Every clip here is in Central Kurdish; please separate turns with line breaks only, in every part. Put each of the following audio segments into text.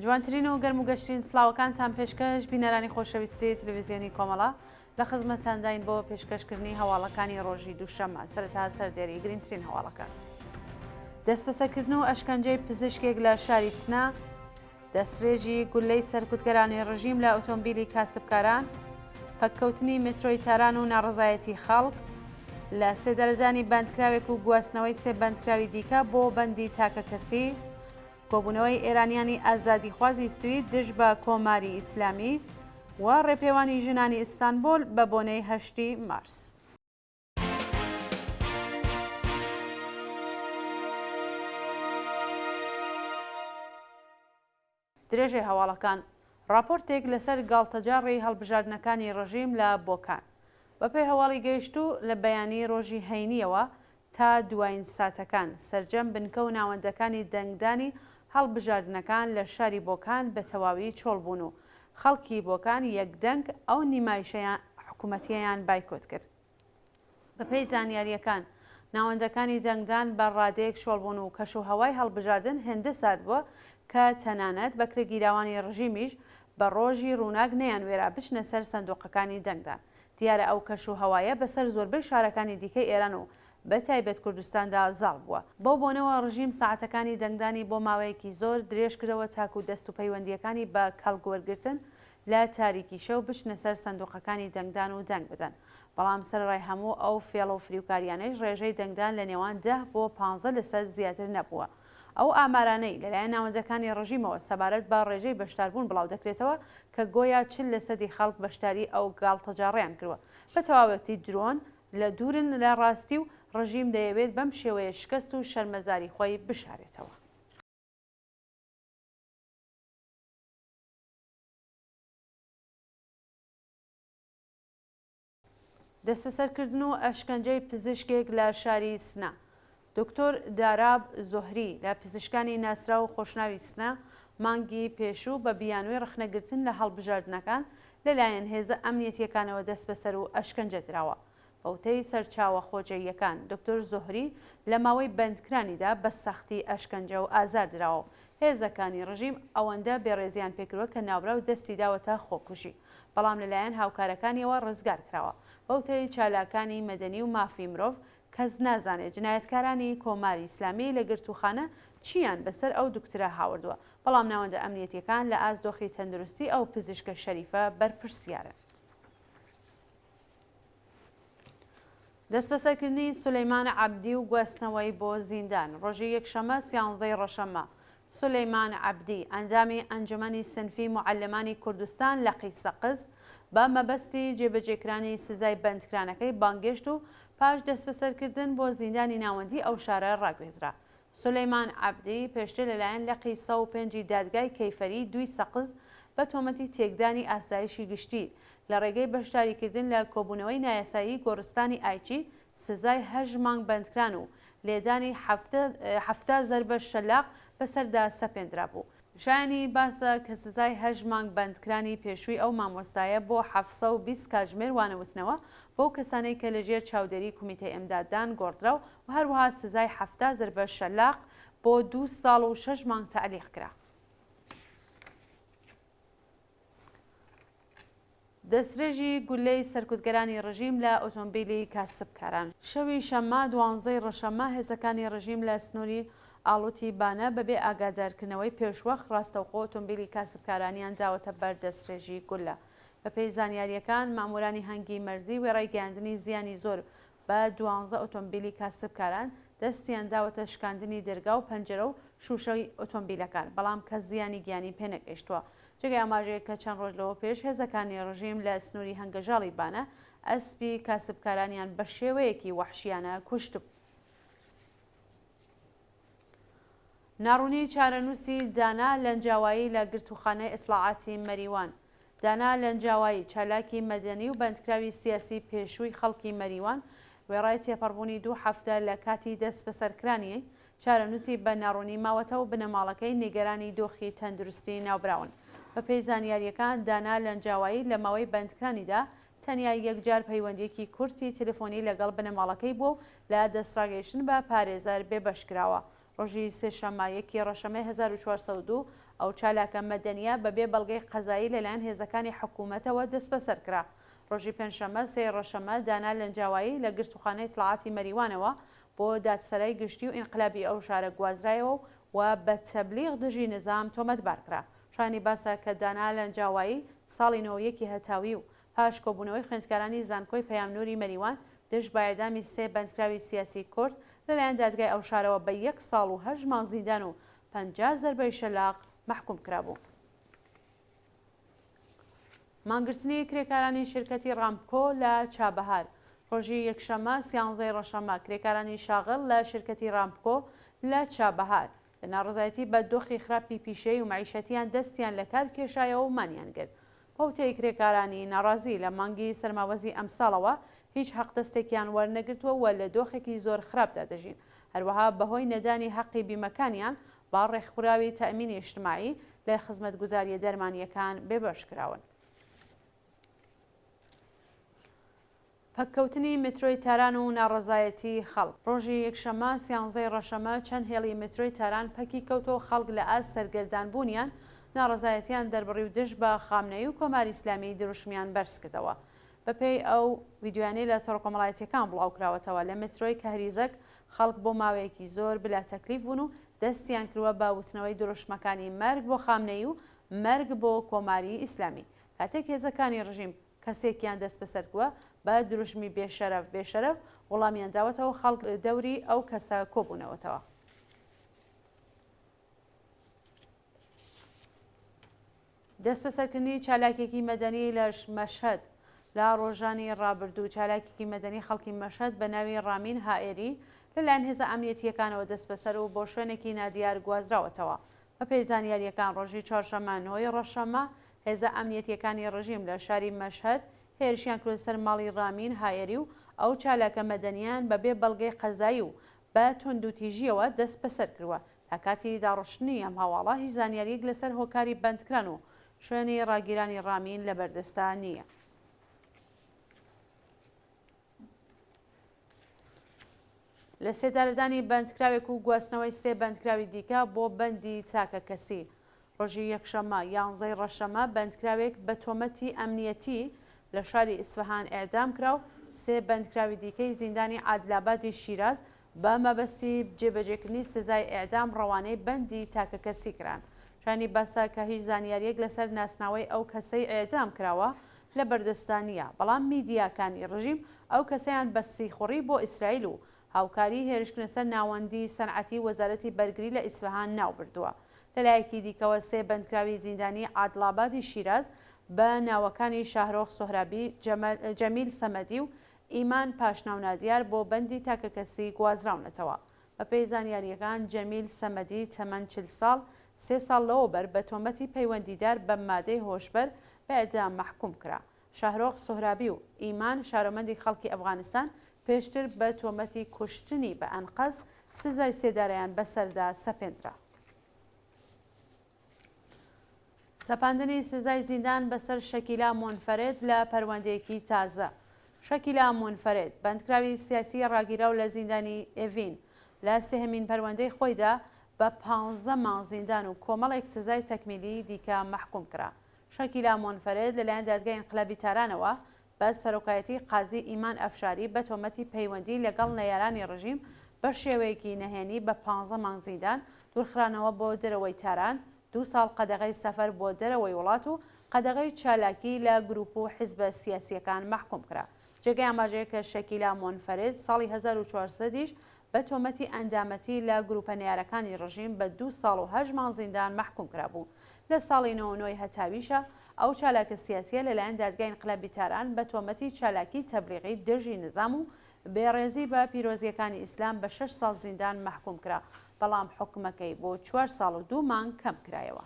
جوانترین و گەرم و گەشترین سڵاوەکانتان پێشکەش بینەرانی خۆشەویستی تەلەڤیزیۆنی کۆمەڵە لە خزمەتانداین بۆ پێشکەشکردنی هەواڵەکانی ڕۆژی دووشەممە سەرەتا سەردێری گرنگترین هەواڵەکان. دەستبەسەرکردن و ئەشکەنجەی پزیشکێک لە شاری سنا، دەسترێژی گولەی سەرکوتگەرانی ڕژیم لە ئۆتۆمبیلی کاسبکاران، پەککەوتنی مترۆی تاران و ناڕزایەتی خەڵک، لە سێدەرەدانی بەندکراوێک و گواستنەوەی سێ بەندکراوی دیکە بۆ بەندی تاکە کەسی، کۆبوونەوەی ئێرانیانی ئازادیخوازی سوید دژ بە کۆماری ئیسلامی و ڕێپێوانی ژنانی ئیستانبول بە بۆنەی 8 مارس. درێژەی هەواڵەکان راپۆرتێک لەسەر گاڵتەجاڕی هەڵبژاردنەکانی ڕژیم لە بۆکان بەپێی هەواڵی گەیشتوو لە بەیانی ڕۆژی هەینیەوە تا دوایین ساتەکان سەرجەم بنکە و ناوەندەکانی دەنگدانی هەڵبژاردنەکان لە شاری بۆکان بە تەواوی چۆڵ بوون و خەڵکی بۆکان یەکدەنگ ئەو نیمایشەیان حکوومەتیەیان بایکۆت کرد. بەپێی زانیاریەکان ناوەندەکانی دەنگدان بە ڕادەیەک شۆڵ بوون و کەشوهەوای هەڵبژاردن هێندە سارد بووە کە تەنانەت بەکرێگیراوانی ڕژیمیش بە ڕۆژی ڕووناک نەیانوێرا بچنە سەر سندوقەکانی دەنگدان. دیارە ئەو کەشوهەوایە بەسەر زۆربەی شارەکانی دیکەی ئێران و بە تایبەت کوردستاندا زاڵ بووە. بەو بۆنەوە ڕژیم ساعتەکانی دەنگدانی بۆ ماوەیەکی زۆر درێژ کردەوە تاکو دەست و پەیوەندیەکانی بە کەڵگوەرگرتن لە تاریکی شەو بچنە سەر سندوقەکانی دەنگدان و دەنگ بدەن. بەڵام سەرڕای هەموو ئەو فێڵە و فریوکاریانەی ڕێژەی دەنگدان لە نێوان 10 بۆ 15% زیاتر نەبووە. ئەو ئامارانەی لەلایەن ناوەندەکانی ڕژیمەوە سەبارەت بە ڕێژەی بەشداربوون بڵاو دەکرێتەوە کە گۆیا 40% خەڵک بەشداری ئەو گاڵتەجاڕیان کردووە. بە تەواوەتی درۆن لە دوورن لە ڕاستی و ڕژیم دەیەوێت بەم شێوەیە شکست و شەرمەزاری خۆی بشارێتەوە. دەستبەسەرکردن و ئەشکەنجەی پزیشکێک لە شاری سنا. دکتۆر داراب زۆهری لە پزیشکانی ناسرا و خۆشناوی سنا مانگی پێشوو بە بیانوەی ڕخنەگرتن لە هەڵبژاردنەکان لەلایەن هێزە ئەمنیەتیەکانەوە دەستبەسەر و ئەشکەنجە درراوە. بەوتەی سەرچاوە خۆجەییەکان دکتۆر زۆهری لە ماوەی بەندکرانیدا بە سەختی ئەشکەنجە و ئازار درراوە. هێزەکانی ڕژیم ئەوەندە بێڕێزیان پێکردووە کە ناوبرا و دەستی داوەتە خۆکوژی، بەڵام لەلایەن هاوکارەکانیەوە ڕزگار کراوە. بەوتەی چالاکانی مەدەنی و مافی مرۆڤ کەس نازانێت جنایەتکارانی کۆماری ئیسلامی لە گرتوخانە چیان بەسەر ئەو دکتۆرە هاوردووە، بەڵام ناوەندە ئەمنیەتیەکان لە ئازدۆخی تەندروستی ئەو پزیشکە شەریفە بەرپرسیارە. دەستبەسەرکردنی سولەیمان عەبدی و گواستنەوەی بۆ زیندان. ڕۆژی یەکشەمە 13 ڕەشەمە سولەیمان عەبدی ئەنجامی ئەنجومەنی سنفی معلمانی کوردستان لە قیسەقز بە مەبەستی جێبەجێکرانی سزای بەندکرانەکەی بانگێشت و پاش دەستبەسەرکردن بۆ زیندانی ناوەندی ئەو شارە ڕاگوێزرا. سولەیمان عەبدی پێشتر لەلایەن لە قیسە و پێنجی دادگای کەیفەری 2 سەقز بە تۆمەتی تێکدانی ئاسایشی گشتی لە ڕێگەی بەشداریکردن لە کۆبوونەوەی نایاسایی گۆڕستانی ئایچی سزای 8 مانگ بەندکران و لێدانی 7 زەربە شەلاق بەسەردا سەپێنرا بوو. شایانی باسە کە سزای 8 مانگ بەندکرانی پێشووی ئەو مامۆستایە بۆ 720 کاتژمێر وانەوتنەوە بۆ کەسانەی کە لەژێر چاودێری کومیتەی ئەمداددان گۆڕدرا و هەروەها سزای 7 زەربە شەلاق بۆ 2 ساڵ و 6 مانگ تعلیق کرا. دەسترێژی گولەی سەرکوتگەرانی ڕژیم لە ئۆتۆمبیلی کاسبکاران. شەوی شەممە 12 ڕەشەمە هێزەکانی ڕژیم لە سنووری ئاڵوتی بانە بەبێ ئاگادارکردنەوەی پێشوەخت ڕاستەوخۆ ئۆتۆمبیلی کاسبکارانیان داوەتە بەر دەسترێژی گولە. بەپێی زانیاریەکان مامورانی هەنگی مەرزی وێڕای گەیاندنی زیانی زۆر بە 12 ئۆتۆمبیلی کاسبکاران دەستیان داوەتە شکاندنی دەرگا و پەنجەرە و شوشەی ئۆتۆمبیلەکان، بەڵام کەس زیانی گیانی پێنەگەیشتووە. جێگەی ئاماژەیە کە چەند ڕۆژ لەوە پێش هێزەکانی ڕژیم لە سنووری هەنگەژاڵی بانە ئەسپی کاسبکارانیان بە شێوەیەکی وەحشیانە کوشت. ناڕوونی چارەنووسی دانا لەنجاوایی لە گرتوخانەی ئیطلاعاتی مەریوان. دانا لەنجاوایی چالاکی مەدەنی و بەندکراوی سیاسی پێشووی خەڵکی مەریوان وێڕای تێپەڕبوونی 2 هەفتە لە کاتی دەست بەسەرکرانی چارەنووسی بە ناڕوونی ماوەتە و بنەماڵەکەی نیگەرانی دۆخی تەندروستی ناوبراون. بەپێی زانیاریەکان دانا لەنجاوایی لە ماوەی بەندکرانیدا تەنیا یەکجار پەیوەندیەکی کورتی تەلەفۆنی لەگەڵ بنەماڵەکەی بوو لە دەستڕاگەیشتن بە پارێزەر بێبەشکراوە. ڕۆژی سێشەممە 1 ڕەشەمە 1402 ئەو چالاکە مەدەنیە بەبێ بەڵگەی قەزایی لەلایەن هێزەکانی حکوومەتەوە دەست بەسەرکرا. ڕۆژی پێنجشەممە سێ ڕەشەمە دانا لەنجاوایی لە گرتوخانەی تڵعاتی مەریوانەوە بۆ دادسەرای گشتی و ئینقلابی ئەو شارە گوازرایەوە و بە تەبلیغ دژی نظام تۆمەتبارکرا. شانی باسە کە دانا لەنجاوایی ساڵی 91 هەتاوی و پاش کۆبوونەوەی خوێندکارانی زانکۆی پەیامنووری مەریوان دژ بایەدامی سێ بەندکراوی سیاسی کورد لەلایەن دادگای ئەو شارەوە بە 1 ساڵ و 8 مانگ زیندان و 50 زەربەی شەلاق محکوم کرابوو. مانگرتنی کرێکارانی شرکەتی ڕامکۆ لە چابەهار. ڕۆژی یەکشەمە 13 ڕەشەمە کرێکارانی شاغڵ لە شرکەتی ڕامکۆ لە چابەهار لە ناڕزایەتی بە دۆخی خراپی پیشەی و معیشەتیان دەستیان لە کار کێشایەوە و مانیان کرد. بەوتەی کرێکارانی ناڕازی لە مانگی سەرماوەزی ئەم ساڵەوە هیچ حەقدەستێکیان وەرنەگرتووە و لە دۆخێکی زۆر خراپدا دەژین. هەروەها بەهۆی نەدانی حەقی بیمەکانیان با ڕێکخوراوی تەئمینی اجتماعی لە خزمەتگوزاریە دەرمانیەکان بێبەش کراون. پەککەوتنی مترۆی تاران و ناڕەزایەتی خەڵک. ڕۆژی یەکشەمە 13 ڕەشەمە چەند هێڵی مترۆی تاران پەکی کەوتۆ خەڵک لە ئاست سەرگەردان بوونیان ناڕەزایەتیان دەربڕی و دژ بە خامنەی و کۆماری ئیسلامی دروشمیان بەرز کردەوە. بەپێی ئەو ڤیدیویانەی لە تۆڕەکۆمەڵایەتیەکان بڵاوکراوەتەوە لە مترۆی کەهریزەک خەڵک بۆ ماوەیەکی زۆر بلا تەکلیف بوون و دەستیان کردووە بە وتنەوەی دروشمەکانی مەرگ بۆ خامنەی و مەرگ بۆ کۆماری ئیسلامی. کاتێک هێزەکانی ڕژیم کەسێکیان دەست بەسەرکووە بە دروشمی بێشەرەف وەڵامیان داوەتەوە خەڵک دەوری ئەو کەسە کۆبوونەوەتەوە. دەست بەسەرکردنی چالاکێکی مەدەنی لە مەشهەد لە ڕۆژانی ڕابردوو. چالاکێکی مەدەنی خەڵکی مەشهەد بە ناوی ڕامین هائێری لەلایەن هێزە ئەمنیەتیەکانەوە دەست بەسەر و بۆ شوێنێکی نادیار گوازراوەتەوە. بەپێی زانیاریەکان ڕۆژی چوارشەممە 9 ڕەشەمە هێزە ئەمنیەتیەکانی ڕژیم لە شاری مەشهەد هێرشیان کرد سەر ماڵی ڕامین هائێری و ئەو چالاکە مەدەنیان بەبێ بەڵگەی قەزایی و بە توندوتیژیەوە دەست بەسەر کردووە. تا کاتی داڕشتنی ئەم هەواڵە هیچ زانیاریەک لەسەر هۆکاری بەندکران و شوێنی ڕاگیرانی ڕامین لە بەردەستا نییە. لە سێدارەدانی بەندکراوێک و گواستنەوەی سێ بەندکراوی دیکە بۆ بەندی تاکە کەسی. ڕۆژی یەکشەمە 11 ڕەشەمە بەندکراوێک بە تۆمەتی ئەمنیەتی لە شاری ئیسفەهان ئێعدام کرا و سێ بەندکراوی دیکەی زیندانی عادلابادی شیراز بە مەبەستی جێبەجێکردنی سزای ئێعدام ڕەوانەی بەندی تاکە کەسی کران. شانی باسا کە هیچ زانیاریەک لەسەر ناسناوی ئەو کەسەی ئێعدام کراوە لە بەردەستانیە، بەڵام میدیاکانی ڕژیم ئەو کەسەیان بە سیخوڕی بۆ ئیسرائیل و هاوکاری هێرشکردنە سەر ناوەندی سەنعەتی وەزارەتی بەرگری لە ئیسفەهان ناوبردووە. لەلایەکی دیکەوە سێ بەندکراوی زیندانی عادلابادی شیراز بە ناوەکانی شاهرۆخ سۆهرابی، جەمیل سەمەدی و ئیمان پاشناونادیار بۆ بەندی تاکە کەسی گوازراونەتەوە. بەپێی زانیاریەکان جەمیل سەمەدی تەمەن 40 ساڵ 3 ساڵ لەوەبەر بە تۆمەتی پەیوەندیدار بە مادەی هۆشبەر بە ئێعدام محکوم کرا. شاهرۆخ سۆهرابی و ئیمان شارۆمەندی خەڵکی ئەفغانستان پێشتر بە تۆمەتی کوشتنی بە ئەنقەز سزای سێدارەیان بەسەردا سەپێنرا. سەپاندنی سزای زیندان بەسەر شەکیلا مۆنفەرێد لە پەروەندەیەکی تازە. شەکیلا مۆنفەرێد بەندکراوی سیاسی ڕاگیرا و لە زیندانی ئێڤین لە سێهەمین پەروەندەی خۆیدا بە 15 مانگ زیندان و کۆمەڵێک سزای تەکمیلی دیکە محکوم کرا. شەکیلا مۆنفەرێد لەلایەن دادگای ئینقلابی تارانەوە بە سەرۆکایەتی قازی ئیمان ئەفشاری بە تۆمەتی پەیوەندی لەگەڵ نەیارانی ڕژیم بە شێوەیەکی نەهێنی بە 15 مانگ زیندان، دوورخرانەوە بۆ دەرەوەی تاران، 2 ساڵ قەدەغەی سەفەر بۆ دەرەوەی وڵات و قەدەغەی چالاکی لە گروپ و حیزبە سیاسیەکان محکوم کرا. جێگەی ئاماژەیە کە شەکیلا مۆنفەرێد ساڵی 1400 بە تۆمەتی ئەندامەتی لە گروپە نەیارەکانی ڕژیم بە 2 ساڵ و 8 مانگ زیندان محکوم کرابوو. لە ساڵی 99 هەتاویشە ئەو چالاکە سیاسیە لەلایەن دادگای ئینقلابی تاران بە تۆمەتی چالاکی تەبلیغی دژی نظام و بێڕێزی بە پیرۆزیەکانی ئیسلام بە 6 ساڵ زیندان محکوم کرا، بەڵام حکومەکەی بۆ 4 ساڵ و 2 مانگ کەم کرایەوە.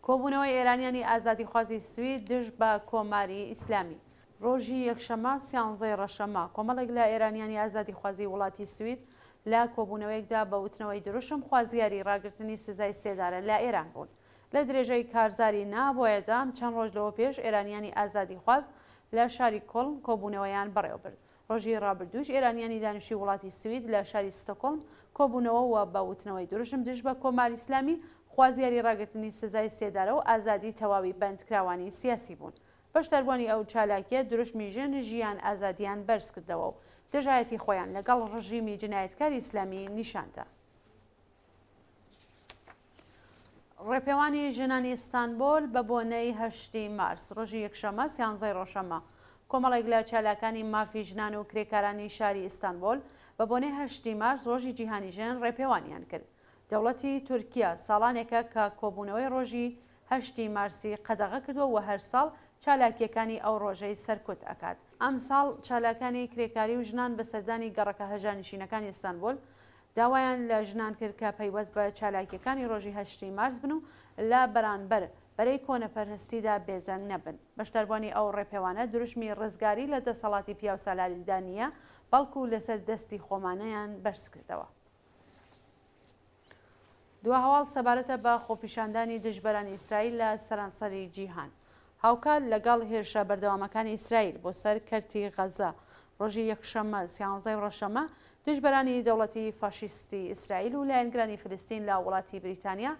کۆبوونەوەی ئێرانیانی ئازادیخوازی سوید دژ بە کۆماری ئیسلامی. ڕۆژی یەکشەمە 13 ڕەشەمە کۆمەڵێک لە ئێرانیانی ئازادیخوازی وڵاتی سوید لە کۆبوونەوەیەکدا بە وتنەوەی دروشم خوازیاری ڕاگررتنی سزای سێدارە لە ئێران بوون. لە درێژەی کارزاری نابۆ ئێدام چەند ڕۆژ لەوە پێش ئێرانیانی ئازادیخواز لە شاری کۆڵن کۆبوونەوەیان بەڕێوەبرد. ڕۆژی ڕابردووش ئێرانیانی دانیشتوی وڵاتی سوید لە شاری ستۆکۆلم کۆبوونەوە و باوتنەوەی دروشم دژ بە کۆماری ئیسلامی خوازیاری ڕاگررتنی سزای سێدارە و ئازادی تەواوی بەندکراوانی سیاسی بوون. بەشداربوونی ئەو چالاکیە دروشمی ژن ژیان ئازادیان بەرز کردەوە و دژایەتی خۆیان لەگەڵ ڕژیمی جنایەتکاری ئیسلامی نیشاندا. ڕێپێوانی ژنانی ئیستانبول بە بۆنەی 8 مارس ڕۆژی یەکشەمە 13 ڕۆژەمە کۆمەڵێک لە چالاکانی مافی ژنان و کرێکارانی شاری ئیستانبول بە بۆنەی 8 مارس ڕۆژی جیهانی ژن ڕێپێوانیان کرد. دەوڵەتی تورکیا ساڵانێکە کە کۆبوونەوەی ڕۆژی 8 مارسی قەدەغە کردووە و هەر ساڵ چالاکیەکانی ئەو ڕۆژەی سەرکوت ئەکات. ئەم ساڵ چالاکانی کرێکاری و ژنان بە سەردانی گەڕەکە هەژارنشینەکانی ئیستانبول داوایان لە ژنان کرد کە پەیوەست بە چالاکیەکانی ڕۆژی 8 مارس بن و لە بەرانبەر بەرەی کۆنەپەرهەستیدا بێجەنگ نەبن. بەشداربوونی ئەو ڕێپێوانە دروشمی ڕزگاری لە دەسەڵاتی پیا و سالاریدا نییە، بەڵکو لەسەر دەستی خۆمانەیان بەرز کردەوە. دوا هەواڵ سەبارەتە بە خۆپیشاندانی دژبەرانی ئیسرائیل لە سەرانسەری جیهان. هاوکات لەگەڵ هێرشە بەردەوامەکانی ئیسرائیل بۆ سەر کەرتی غەزە ڕۆژی یەکشەمە 13 ڕۆژەمە دژبەرانی دەوڵەتی فاشیستی ئیسرائیل و لایەنگرانی فلستین لە وڵاتی بریتانیا،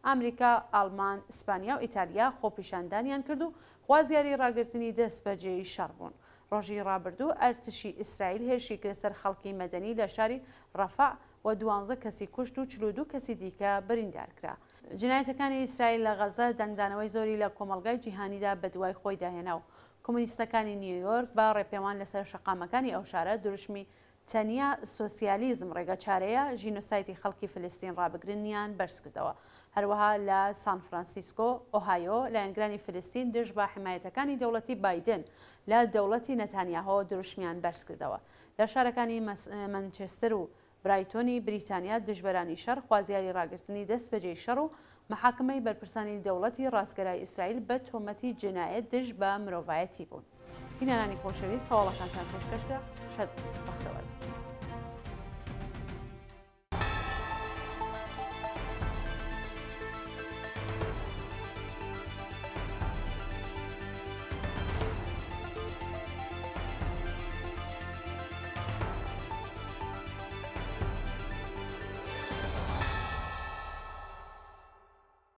ئەمریکا، ئەڵمان، ئیسپانیا و ئیتالیا خۆپیشاندانیان کرد و خوازیاری ڕاگررتنی دەست بەجێی شەڕ بوون. ڕۆژی ڕابردوو ئەرتشی ئیسرائیل هێرشی کرد سەر خەڵکی مەدەنی لە شاری ڕەفع و 12 کەسی کوشت و 42 کەسی دیکە بریندار کرا. جنایەتەکانی ئیسرائیل لە غەزە دەنگدانەوەی زۆری لە کۆمەڵگای جیهانیدا بە دوای خۆی داهێنا و کۆمونیستەکانی نیویۆرک بە ڕێپێوان لەسەر شەقامەکانی ئەو شارە دروشمی تەنیا سۆسیالیزم ڕێگە چارەیە ژینۆسایدی خەڵکی فلستین ڕابگرنیان بەرز کردەوە. هەروەها لە سان فرانسیسکۆ، ئۆهایۆ لایەنگرانی فلستین دژ بە حمایەتەکانی دەوڵەتی بایدن لە دەوڵەتی نەتانیاهۆ دروشمیان بەرز کردەوە. لە شارەکانی مانچێستەر و برایتۆنی بریتانیا دژبەرانی شەڕ خوازیاری ڕاگررتنی دەست بەجێی شەڕ و محاکمەی بەرپرسانی دەوڵەتی ڕاستگەرای ئیسرائیل بە تۆمەتی جنایەت دژ بە مرۆڤایەتی بوون. بینەرانی خۆشەویست هەواڵەکانتان پێشکەشکرا شەد بەختەوەری.